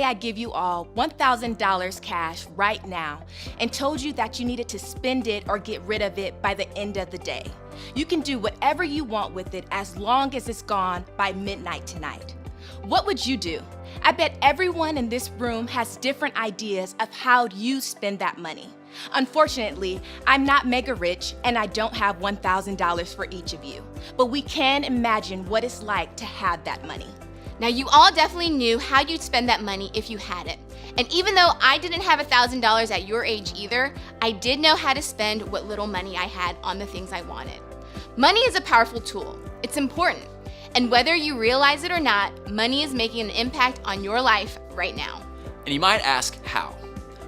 say I give you all $1,000 cash right now and told you that you needed to spend it or get rid of it by the end of the day. You can do whatever you want with it as long as it's gone by midnight tonight. What would you do? I bet everyone in this room has different ideas of how you spend that money. Unfortunately, I'm not mega rich and I don't have $1,000 for each of you, but we can imagine what it's like to have that money. Now, you all definitely knew how you'd spend that money if you had it. And even though I didn't have $1,000 at your age either, I did know how to spend what little money I had on the things I wanted. Money is a powerful tool. It's important. And whether you realize it or not, money is making an impact on your life right now. And you might ask, how?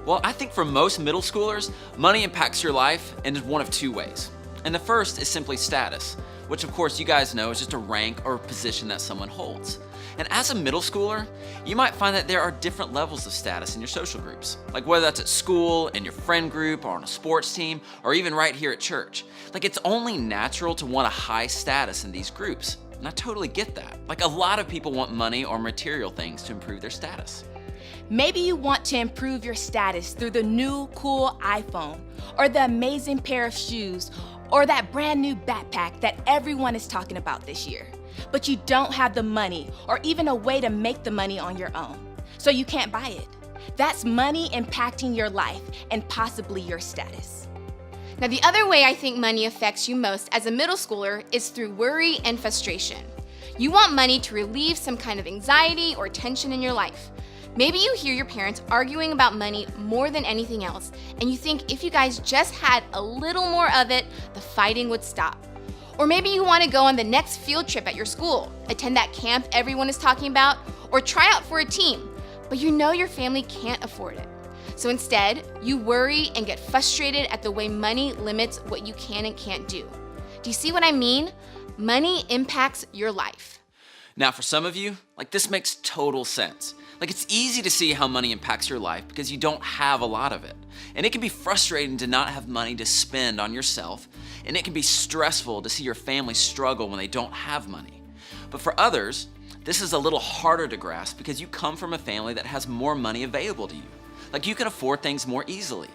Well, I think for most middle schoolers, money impacts your life in one of two ways. And the first is simply status, which of course you guys know is just a rank or position that someone holds. And as a middle schooler, you might find that there are different levels of status in your social groups, like whether that's at school, in your friend group, or on a sports team, or even right here at church. Like, it's only natural to want a high status in these groups. And I totally get that. Like, a lot of people want money or material things to improve their status. Maybe you want to improve your status through the new cool iPhone, or the amazing pair of shoes, or that brand new backpack that everyone is talking about this year. But you don't have the money or even a way to make the money on your own, so you can't buy it. That's money impacting your life and possibly your status. Now, the other way I think money affects you most as a middle schooler is through worry and frustration. You want money to relieve some kind of anxiety or tension in your life. Maybe you hear your parents arguing about money more than anything else, and you think if you guys just had a little more of it, the fighting would stop. Or maybe you want to go on the next field trip at your school, attend that camp everyone is talking about, or try out for a team, but you know your family can't afford it. So instead, you worry and get frustrated at the way money limits what you can and can't do. Do you see what I mean? Money impacts your life. Now, for some of you, this makes total sense. It's easy to see how money impacts your life because you don't have a lot of it. And it can be frustrating to not have money to spend on yourself, and it can be stressful to see your family struggle when they don't have money. But for others, this is a little harder to grasp because you come from a family that has more money available to you. You can afford things more easily.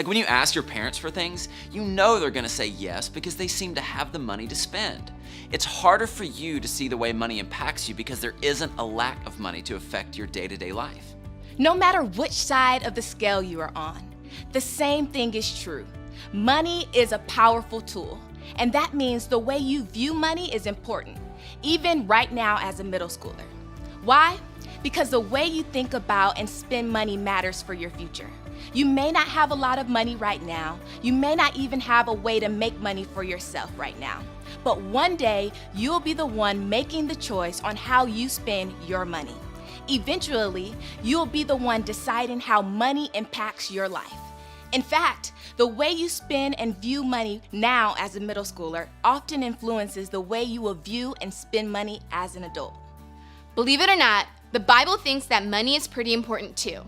When you ask your parents for things, you know they're gonna say yes because they seem to have the money to spend. It's harder for you to see the way money impacts you because there isn't a lack of money to affect your day-to-day life. No matter which side of the scale you are on, the same thing is true. Money is a powerful tool, and that means the way you view money is important, even right now as a middle schooler. Why? Because the way you think about and spend money matters for your future. You may not have a lot of money right now. You may not even have a way to make money for yourself right now. But one day, you'll be the one making the choice on how you spend your money. Eventually, you'll be the one deciding how money impacts your life. In fact, the way you spend and view money now as a middle schooler often influences the way you will view and spend money as an adult. Believe it or not, the Bible thinks that money is pretty important too.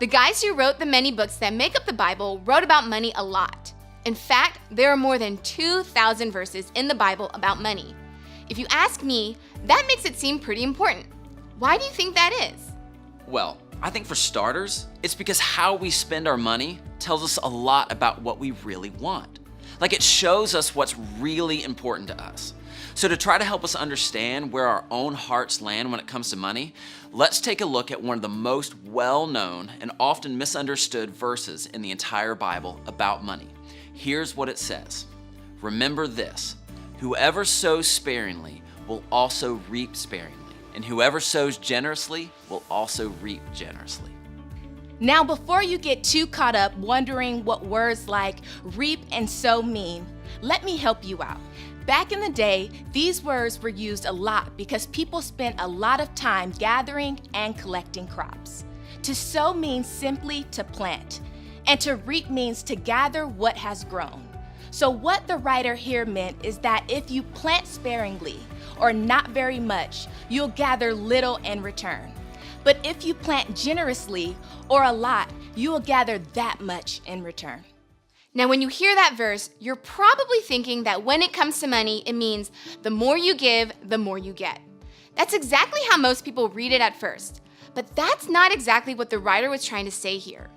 The guys who wrote the many books that make up the Bible wrote about money a lot. In fact, there are more than 2,000 verses in the Bible about money. If you ask me, that makes it seem pretty important. Why do you think that is? Well, I think for starters, it's because how we spend our money tells us a lot about what we really want. It shows us what's really important to us. So to try to help us understand where our own hearts land when it comes to money, let's take a look at one of the most well-known and often misunderstood verses in the entire Bible about money. Here's what it says. Remember this, whoever sows sparingly will also reap sparingly, and whoever sows generously will also reap generously. Now, before you get too caught up wondering what words like reap and sow mean, let me help you out. Back in the day, these words were used a lot because people spent a lot of time gathering and collecting crops. To sow means simply to plant, and to reap means to gather what has grown. So what the writer here meant is that if you plant sparingly, or not very much, you'll gather little in return. But if you plant generously, or a lot, you will gather that much in return. Now, when you hear that verse, you're probably thinking that when it comes to money, it means the more you give, the more you get. That's exactly how most people read it at first. But that's not exactly what the writer was trying to say here.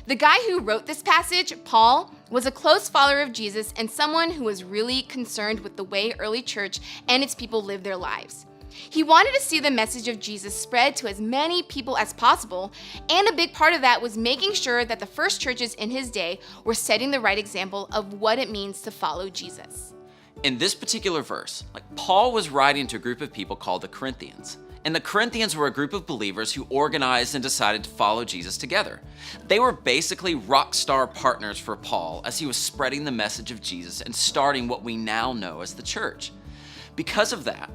The guy who wrote this passage, Paul, was a close follower of Jesus and someone who was really concerned with the way early church and its people lived their lives. He wanted to see the message of Jesus spread to as many people as possible, and a big part of that was making sure that the first churches in his day were setting the right example of what it means to follow Jesus. In this particular verse, Paul was writing to a group of people called the Corinthians. And the Corinthians were a group of believers who organized and decided to follow Jesus together. They were basically rock star partners for Paul as he was spreading the message of Jesus and starting what we now know as the church. Because of that,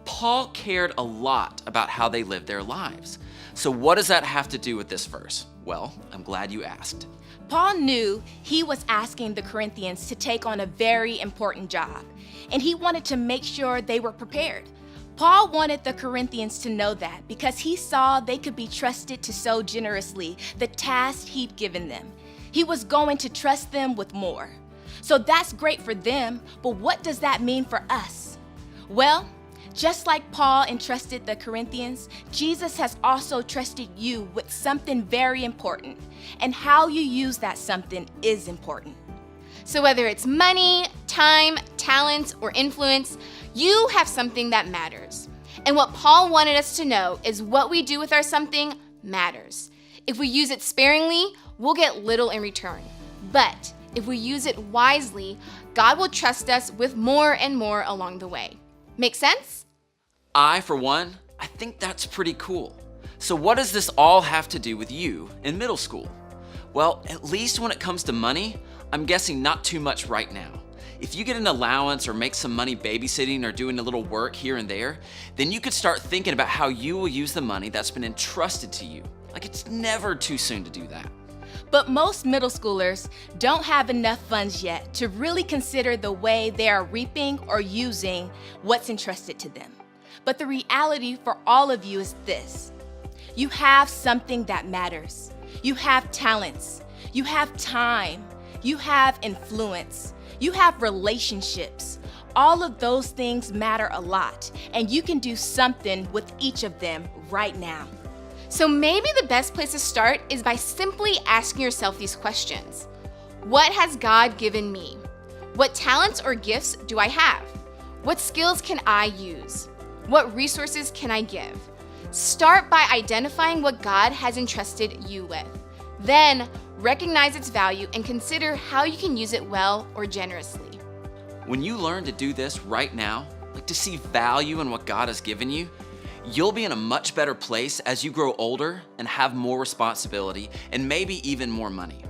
Paul cared a lot about how they lived their lives. So what does that have to do with this verse? Well, I'm glad you asked. Paul knew he was asking the Corinthians to take on a very important job, and he wanted to make sure they were prepared. Paul wanted the Corinthians to know that because he saw they could be trusted to sow generously the task he'd given them. He was going to trust them with more. So that's great for them, but what does that mean for us? Well, just like Paul entrusted the Corinthians, Jesus has also trusted you with something very important, and how you use that something is important. So whether it's money, time, talents, or influence, you have something that matters. And what Paul wanted us to know is what we do with our something matters. If we use it sparingly, we'll get little in return. But if we use it wisely, God will trust us with more and more along the way. Make sense? For one, I think that's pretty cool. So what does this all have to do with you in middle school? Well, at least when it comes to money, I'm guessing not too much right now. If you get an allowance or make some money babysitting or doing a little work here and there, then you could start thinking about how you will use the money that's been entrusted to you. It's never too soon to do that. But most middle schoolers don't have enough funds yet to really consider the way they are reaping or using what's entrusted to them. But the reality for all of you is this: you have something that matters. You have talents, you have time, you have influence, you have relationships. All of those things matter a lot, and you can do something with each of them right now. So maybe the best place to start is by simply asking yourself these questions. What has God given me? What talents or gifts do I have? What skills can I use? What resources can I give? Start by identifying what God has entrusted you with. Then recognize its value and consider how you can use it well or generously. When you learn to do this right now, to see value in what God has given you, you'll be in a much better place as you grow older and have more responsibility and maybe even more money.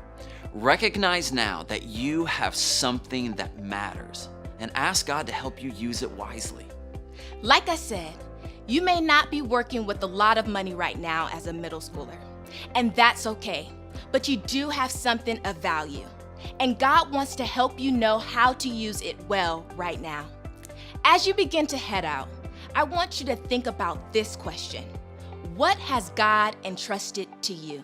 Recognize now that you have something that matters and ask God to help you use it wisely. Like I said, you may not be working with a lot of money right now as a middle schooler, and that's okay, but you do have something of value, and God wants to help you know how to use it well right now. As you begin to head out, I want you to think about this question: what has God entrusted to you?